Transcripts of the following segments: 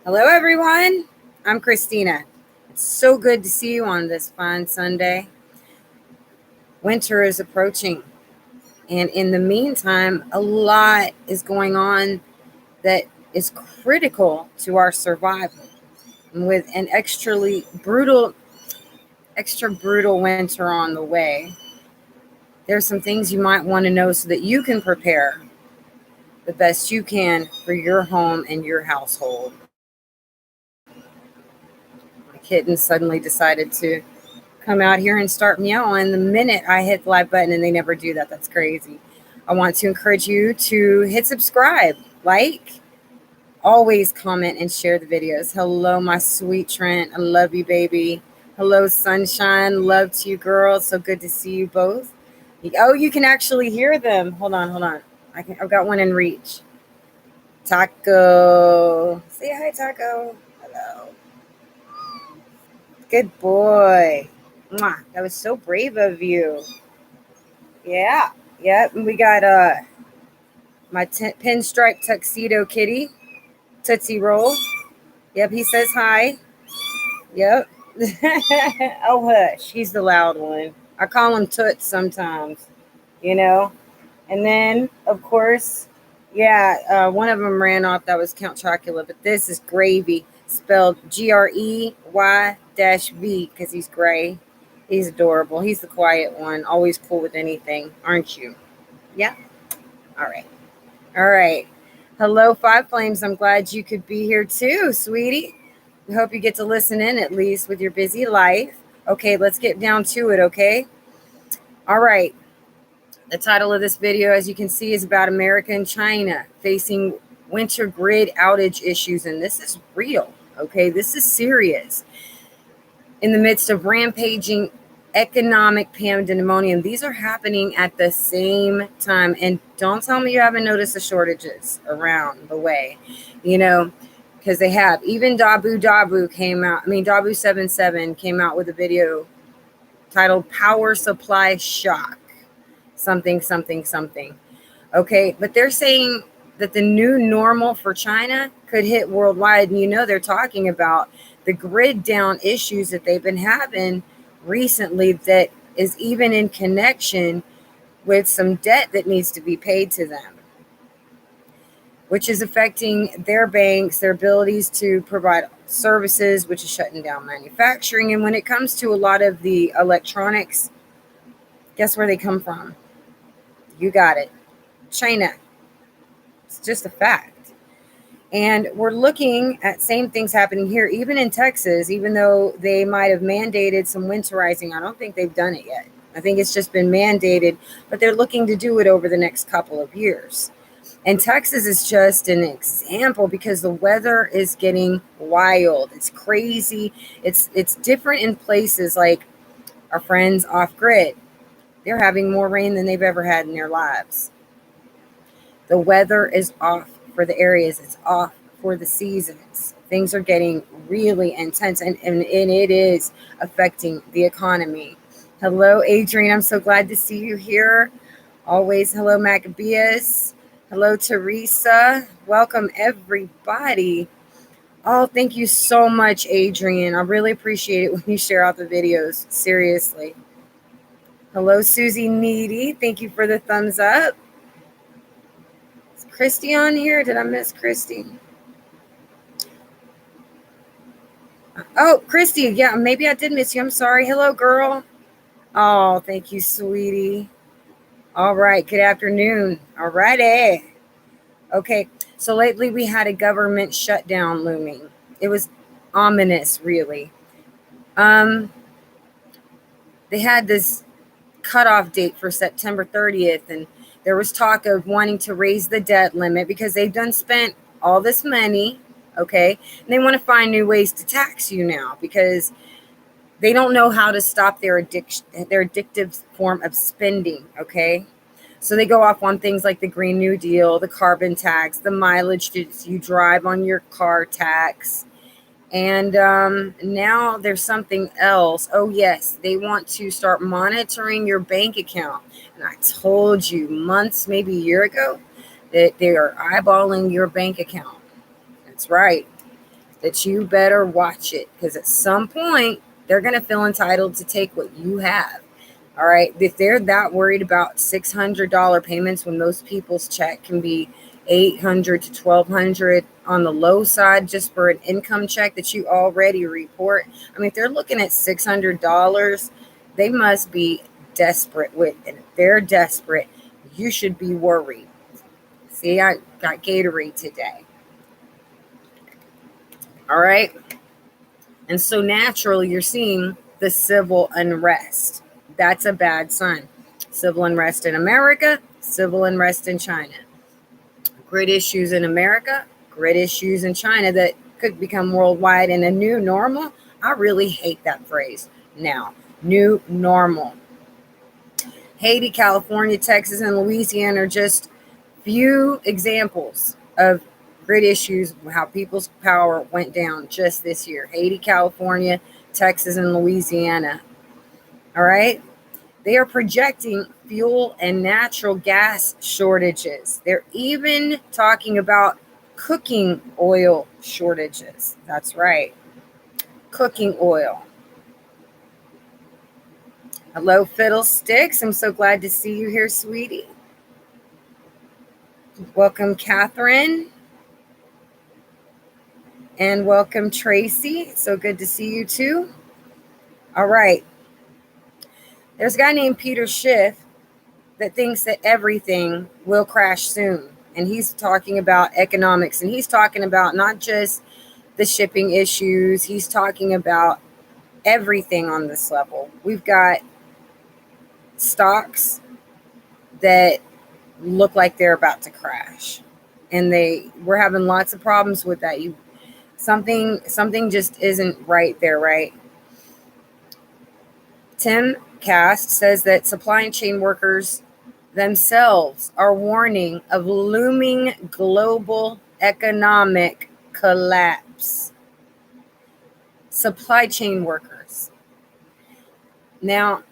Hello, everyone. I'm Christina. It's so good to see you on this fine Sunday. Winter is approaching, and in the meantime, a lot is going on that is critical to our survival. And with an extra brutal winter on the way, there's some things you might want to know so that you can prepare the best you can for your home and your household. My kitten suddenly decided to come out here and start meowing the minute I hit the live button, and they never do that. That's crazy. I want to encourage you to hit subscribe, like, always comment and share the videos. Hello, my sweet Trent. I love you, baby. Hello, Sunshine. Love to you, girls. So good to see you both. Oh, you can actually hear them. Hold on, hold on. I've got one in reach. Taco. Say hi, Taco. Hello. Good boy. Mwah. That was so brave of you. Yeah. Yep. And we got my pinstripe tuxedo kitty, Tootsie Roll. Yep, he says hi. Yep. Oh, hush. He's the loud one. I call him Toots sometimes, you know. And then, of course, yeah, one of them ran off. That was Count Chocula. But this is Gravy, spelled Grey-V, because he's gray. He's adorable. He's the quiet one. Always cool with anything, aren't you? Yeah. All right. All right. Hello, Five Flames. I'm glad you could be here too, sweetie. We hope you get to listen in at least with your busy life. Okay, let's get down to it, okay? All right. The title of this video, as you can see, is about America and China facing winter grid outage issues, and this is real, okay? This is serious. In the midst of rampaging economic pandemonium, these are happening at the same time. And don't tell me you haven't noticed the shortages around the way, because they have. Even Dabu came out. Dabu 77 came out with a video titled Power Supply Shock. Something, something, something. Okay, but they're saying that the new normal for China could hit worldwide. And they're talking about the grid down issues that they've been having recently, that is even in connection with some debt that needs to be paid to them, which is affecting their banks, their abilities to provide services, which is shutting down manufacturing. And when it comes to a lot of the electronics, guess where they come from? You got it. China. It's just a fact. And we're looking at same things happening here, even in Texas, even though they might have mandated some winterizing. I don't think they've done it yet. I think it's just been mandated, but they're looking to do it over the next couple of years. And Texas is just an example because the weather is getting wild. It's crazy. It's different in places like our friends off grid. They're having more rain than they've ever had in their lives. The weather is off for the areas. It's off for the seasons. Things are getting really intense, and it is affecting the economy. Hello, Adrian. I'm so glad to see you here. Always hello, Maccabeus. Hello, Teresa. Welcome, everybody. Oh, thank you so much, Adrian. I really appreciate it when you share out the videos. Seriously. Hello, Susie Needy. Thank you for the thumbs up. Is Christy on here? Did I miss Christy? Oh, Christy. Yeah, maybe I did miss you. I'm sorry. Hello, girl. Oh, thank you, sweetie. All right. Good afternoon. All righty. Okay. So lately we had a government shutdown looming. It was ominous, really. They had this cutoff date for September 30th, and there was talk of wanting to raise the debt limit because they've done spent all this money, okay? And they want to find new ways to tax you now because they don't know how to stop their addictive form of spending, okay? So they go off on things like the Green New Deal, the carbon tax, the mileage that you drive on your car tax. And now there's something else. Oh, yes, they want to start monitoring your bank account. And I told you months, maybe a year ago, that they are eyeballing your bank account. That's right. that you better watch it, because at some point they're going to feel entitled to take what you have. All right. If they're that worried about $600 payments when most people's check can be $800 to $1,200 on the low side just for an income check that you already report. I mean, if they're looking at $600, they must be desperate with it. If they're desperate, you should be worried. See, I got Gatorade today. All right. And so naturally, you're seeing the civil unrest. That's a bad sign. Civil unrest in America, civil unrest in China. Grid issues in America, grid issues in China that could become worldwide in a new normal. I really hate that phrase now. New normal. Haiti, California, Texas, and Louisiana are just few examples of grid issues, how people's power went down just this year. Haiti, California, Texas, and Louisiana. All right. They are projecting fuel and natural gas shortages. They're even talking about cooking oil shortages. That's right. Cooking oil. Hello, Fiddlesticks. I'm so glad to see you here, sweetie. Welcome, Catherine. And welcome, Tracy. So good to see you too. All right. There's a guy named Peter Schiff that thinks that everything will crash soon. And he's talking about economics. And he's talking about not just the shipping issues. He's talking about everything on this level. We've got stocks that look like they're about to crash. And we're having lots of problems with that. Something just isn't right there, right? Tim Cast says that supply chain workers themselves are warning of looming global economic collapse. Supply chain workers. Now,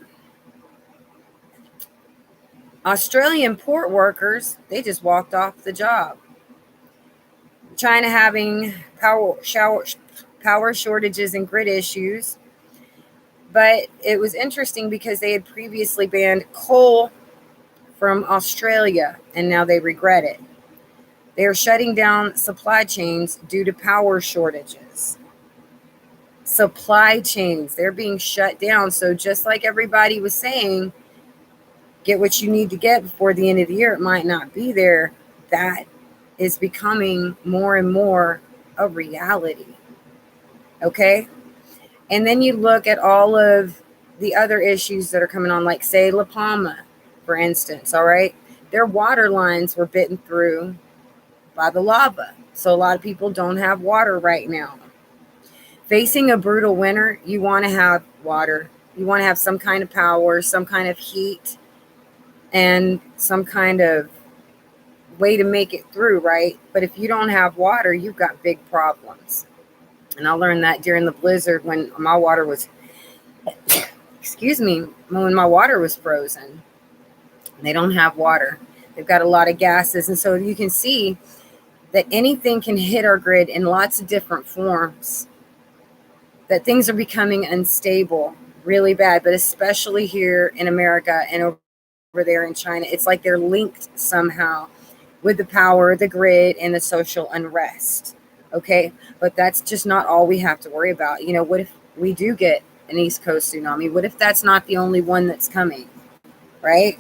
Australian port workers, they just walked off the job. China having power shortages and grid issues. But it was interesting because they had previously banned coal from Australia, and now they regret it. They are shutting down supply chains due to power shortages. Supply chains, they're being shut down. So just like everybody was saying, get what you need to get before the end of the year. It might not be there. That is becoming more and more a reality. Okay? And then you look at all of the other issues that are coming on, like, say, La Palma, for instance, all right? Their water lines were bitten through by the lava. So a lot of people don't have water right now. Facing a brutal winter, you want to have water. You want to have some kind of power, some kind of heat, and some kind of way to make it through, right? But if you don't have water, you've got big problems. And I learned that during the blizzard when my water was, when my water was frozen. They don't have water. They've got a lot of gases. And so you can see that anything can hit our grid in lots of different forms, that things are becoming unstable really bad, but especially here in America and over there in China. It's like they're linked somehow with the power, the grid, and the social unrest. Okay, but that's just not all we have to worry about. You know, what if we do get an East Coast tsunami? What if that's not the only one that's coming, right?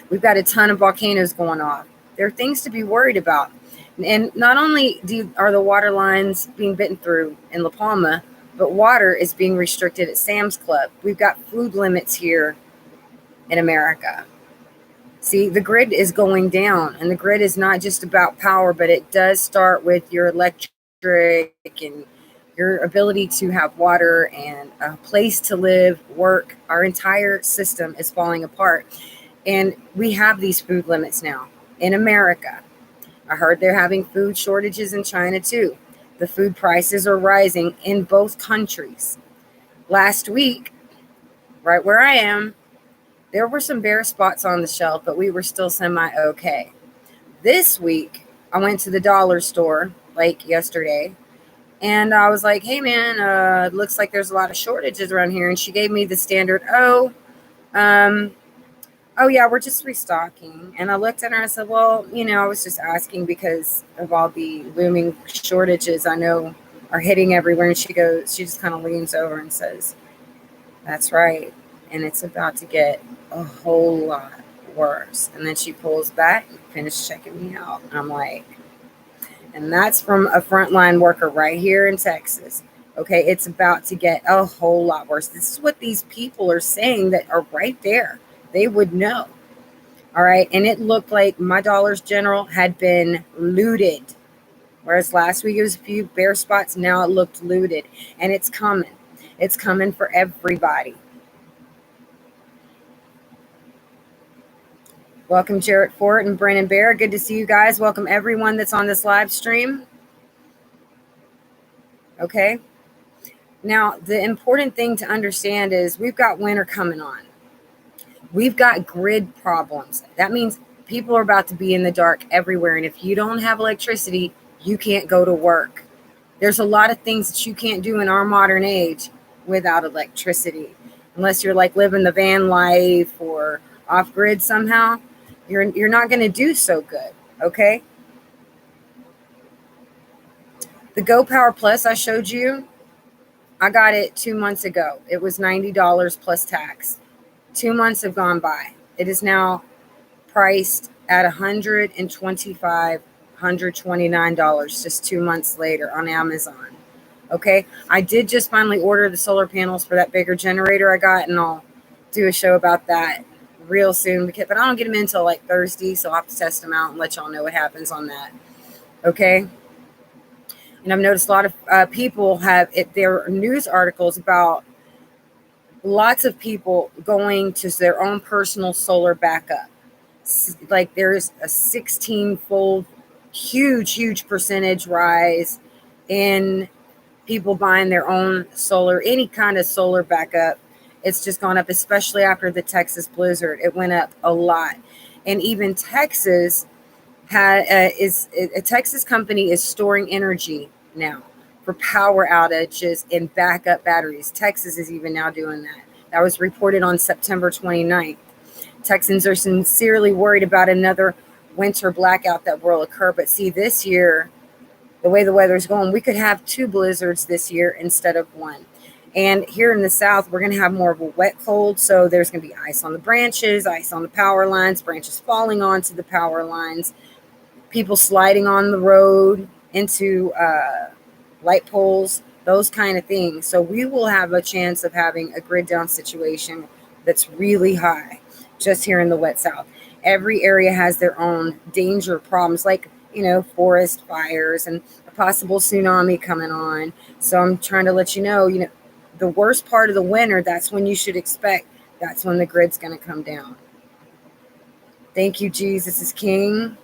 We've got a ton of volcanoes going off. There are things to be worried about. And not only are the water lines being bitten through in La Palma, but water is being restricted at Sam's Club. We've got food limits here in America. See, the grid is going down, and the grid is not just about power, but it does start with your electric and your ability to have water and a place to live, work. Our entire system is falling apart. And we have these food limits now in America. I heard they're having food shortages in China too. The food prices are rising in both countries. Last week, right where I am, there were some bare spots on the shelf, but we were still semi-okay. This week, I went to the dollar store like yesterday, And I was like, hey, man, it looks like there's a lot of shortages around here. And she gave me the standard, um, oh, yeah, we're just restocking. And I looked at her and I said, well, I was just asking because of all the looming shortages I know are hitting everywhere. And she just kind of leans over and says, that's right. And it's about to get a whole lot worse. And then she pulls back and finishes checking me out. And I'm like, and that's from a frontline worker right here in Texas. Okay, it's about to get a whole lot worse. This is what these people are saying that are right there. They would know. All right, and it looked like my Dollar's General had been looted. Whereas last week it was a few bare spots, now it looked looted. And it's coming. It's coming for everybody. Welcome, Jarrett Fort and Brandon Bear. Good to see you guys. Welcome everyone that's on this live stream. Okay. Now, the important thing to understand is we've got winter coming on. We've got grid problems. That means people are about to be in the dark everywhere. And if you don't have electricity, you can't go to work. There's a lot of things that you can't do in our modern age without electricity. Unless you're like living the van life or off grid somehow, you're not going to do so good. Okay. The Go Power Plus I showed you, I got it 2 months ago. It was $90 plus tax. 2 months have gone by. It is now priced at $125, $129 just 2 months later on Amazon. Okay. I did just finally order the solar panels for that bigger generator I got, and I'll do a show about that real soon. But I don't get them in until like Thursday, so I'll have to test them out and let y'all know what happens on that. Okay. And I've noticed a lot of people have there are news articles about lots of people going to their own personal solar backup. Like there's a 16-fold huge percentage rise in people buying their own solar, any kind of solar backup. It's just gone up, especially after the Texas blizzard. It went up a lot. And even Texas a Texas company is storing energy now for power outages and backup batteries. Texas is even now doing that. That was reported on September 29th. Texans are sincerely worried about another winter blackout that will occur. But see, this year, the way the weather's going, we could have 2 blizzards this year instead of 1. And here in the South, we're going to have more of a wet cold. So there's going to be ice on the branches, ice on the power lines, branches falling onto the power lines, people sliding on the road into light poles, those kind of things. So we will have a chance of having a grid down situation that's really high just here in the wet South. Every area has their own danger problems, like, forest fires and a possible tsunami coming on. So I'm trying to let you know, the worst part of the winter, that's when you should expect, that's when the grid's going to come down. Thank you, Jesus is King.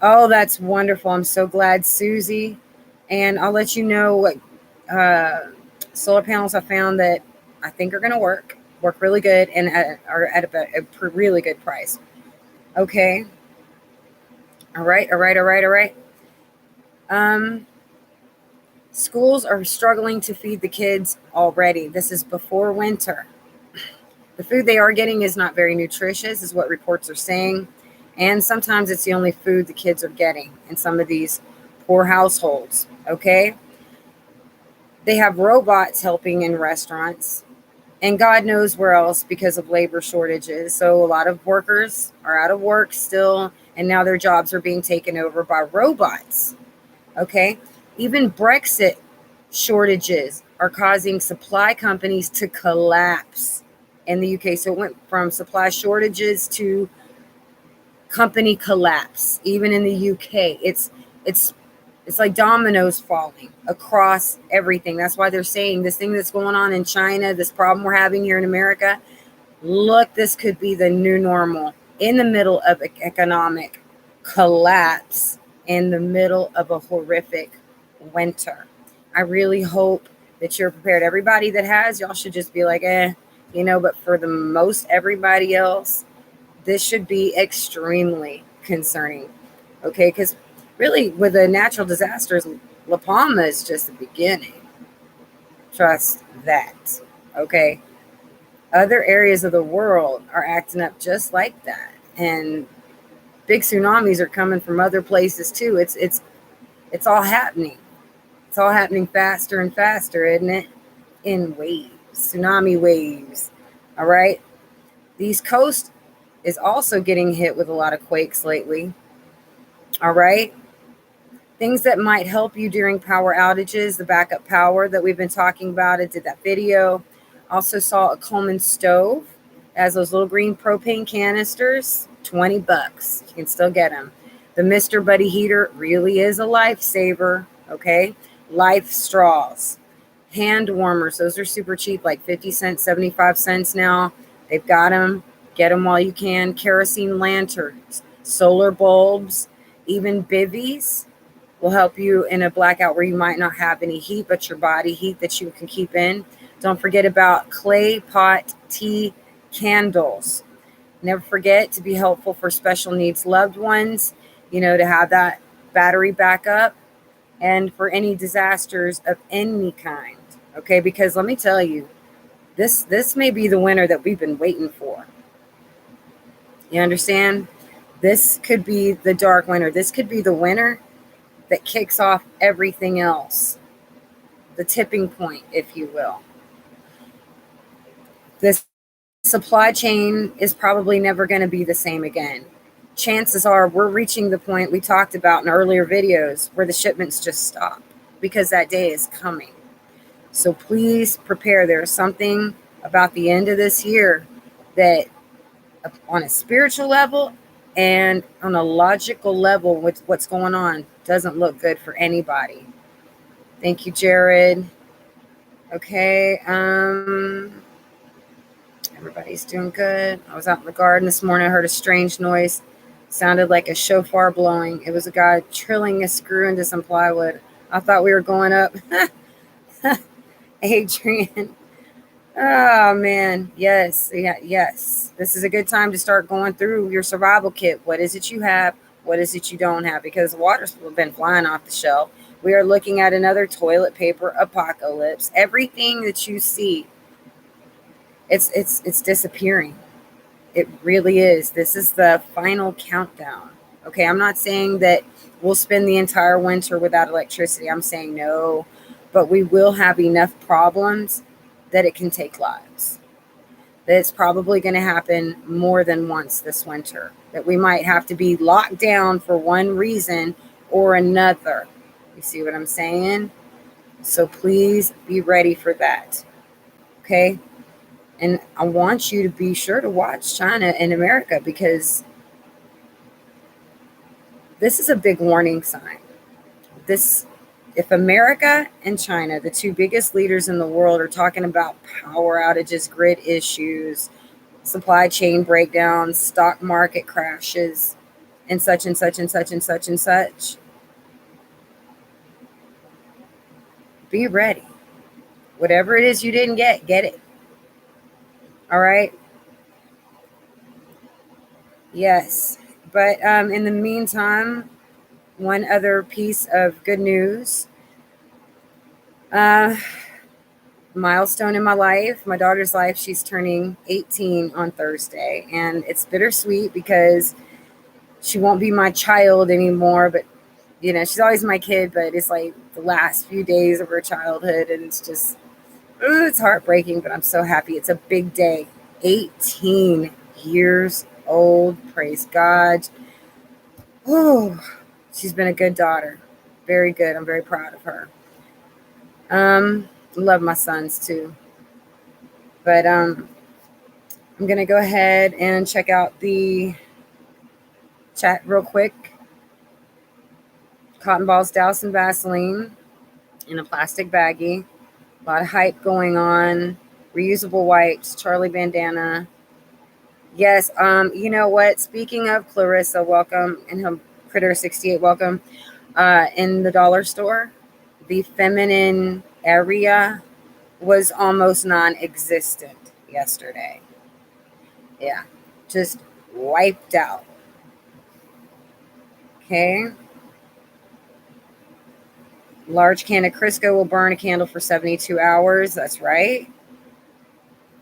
Oh, that's wonderful. I'm so glad, Susie. And I'll let you know what solar panels I found that I think are going to work really good and are at a really good price. Okay. All right. Schools are struggling to feed the kids already. This is before winter. The food they are getting is not very nutritious, is what reports are saying. And sometimes it's the only food the kids are getting in some of these poor households. Okay. They have robots helping in restaurants, and God knows where else because of labor shortages. So a lot of workers are out of work still, and now their jobs are being taken over by robots. Okay. Even Brexit shortages are causing supply companies to collapse in the UK. So it went from supply shortages to company collapse. Even in the UK, it's like dominoes falling across everything. That's why they're saying this thing that's going on in China, this problem we're having here in America, look, this could be the new normal in the middle of economic collapse, in the middle of a horrific winter. I really hope that you're prepared. Everybody that has, y'all should just be like, but for the most everybody else, this should be extremely concerning. Okay, because really with the natural disasters, La Palma is just the beginning. Trust that. Okay. Other areas of the world are acting up just like that. And big tsunamis are coming from other places too. It's all happening. It's all happening faster and faster, isn't it? In waves, tsunami waves. All right. The East Coast is also getting hit with a lot of quakes lately. All right. Things that might help you during power outages, the backup power that we've been talking about. I did that video. Also saw a Coleman stove. It has those little green propane canisters, $20. You can still get them. The Mr. Buddy heater really is a lifesaver. Okay. Life straws, hand warmers. Those are super cheap, like 50 cents, 75 cents now. They've got them. Get them while you can. Kerosene lanterns, solar bulbs, even bivvies will help you in a blackout where you might not have any heat, but your body heat that you can keep in. Don't forget about clay pot tea candles. Never forget to be helpful for special needs loved ones, to have that battery backup and for any disasters of any kind. Okay, because let me tell you, this may be the winter that we've been waiting for. You understand? This could be the dark winter. This could be the winter that kicks off everything else, the tipping point, if you will. This supply chain is probably never going to be the same again. Chances are we're reaching the point we talked about in earlier videos where the shipments just stop because that day is coming. So please prepare. There's something about the end of this year that on a spiritual level and on a logical level with what's going on doesn't look good for anybody. Thank you, Jared. Okay. Everybody's doing good. I was out in the garden this morning. I heard a strange noise. Sounded like a shofar blowing. It was a guy drilling a screw into some plywood. I thought we were going up. Adrian. Oh, man. Yes. Yeah, yes. This is a good time to start going through your survival kit. What is it you have? What is it you don't have? Because water's been flying off the shelf. We are looking at another toilet paper apocalypse. Everything that you see, it's disappearing. It really is. This is the final countdown. Okay, I'm not saying that we'll spend the entire winter without electricity. I'm saying no, but we will have enough problems that it can take lives. That it's probably going to happen more than once this winter. That we might have to be locked down for one reason or another. You see what I'm saying? So please be ready for that. Okay? And I want you to be sure to watch China and America because this is a big warning sign. If America and China, the two biggest leaders in the world, are talking about power outages, grid issues, supply chain breakdowns, stock market crashes, and such and such and such and such and such, be ready. Whatever it is you didn't get it. All right? Yes. But in the meantime, one other piece of good news. Milestone in my life, my daughter's life. She's turning 18 on Thursday. And it's bittersweet because she won't be my child anymore. But, she's always my kid. But it's like the last few days of her childhood. And it's just, it's heartbreaking. But I'm so happy. It's a big day. 18 years old. Praise God. Oh, she's been a good daughter. Very good. I'm very proud of her. Love my sons too. But I'm going to go ahead and check out the chat real quick. Cotton balls doused in Vaseline in a plastic baggie. A lot of hype going on. Reusable wipes, Charlie bandana. Yes, you know what? Speaking of Clarissa, welcome, and her Critter 68, welcome. In the dollar store, the feminine area was almost non-existent yesterday. Yeah, just wiped out. Okay. Large can of Crisco will burn a candle for 72 hours. That's right.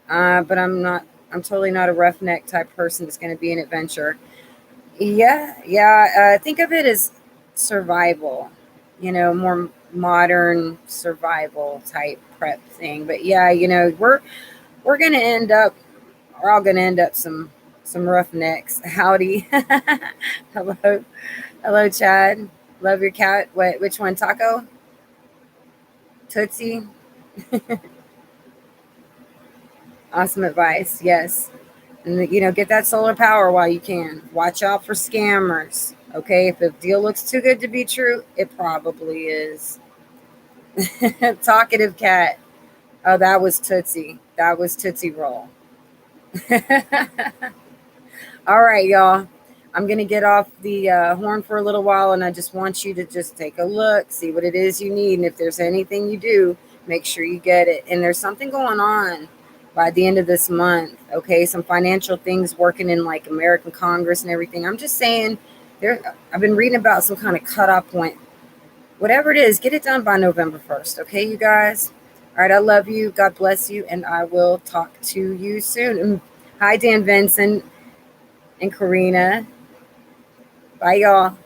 But I'm totally not a roughneck type person that's going to be an adventure. Yeah. Think of it as survival, more modern survival type prep thing. But yeah, we're gonna end up, we're all gonna end up some roughnecks. Howdy, hello, Chad. Love your cat. What? Which one? Taco? Tootsie? Awesome advice. Yes. And get that solar power while you can. Watch out for scammers. Okay, if the deal looks too good to be true, it probably is. Talkative cat. Oh, that was Tootsie. That was Tootsie Roll. All right, y'all. I'm going to get off the horn for a little while, and I just want you to just take a look, see what it is you need. And if there's anything you do, make sure you get it. And there's something going on by the end of this month, okay? Some financial things working in like American Congress and everything. I'm just saying, I've been reading about some kind of cutoff point. Whatever it is, get it done by November 1st, okay, you guys? All right, I love you. God bless you, and I will talk to you soon. Hi, Dan Vincent and Karina. Bye, y'all.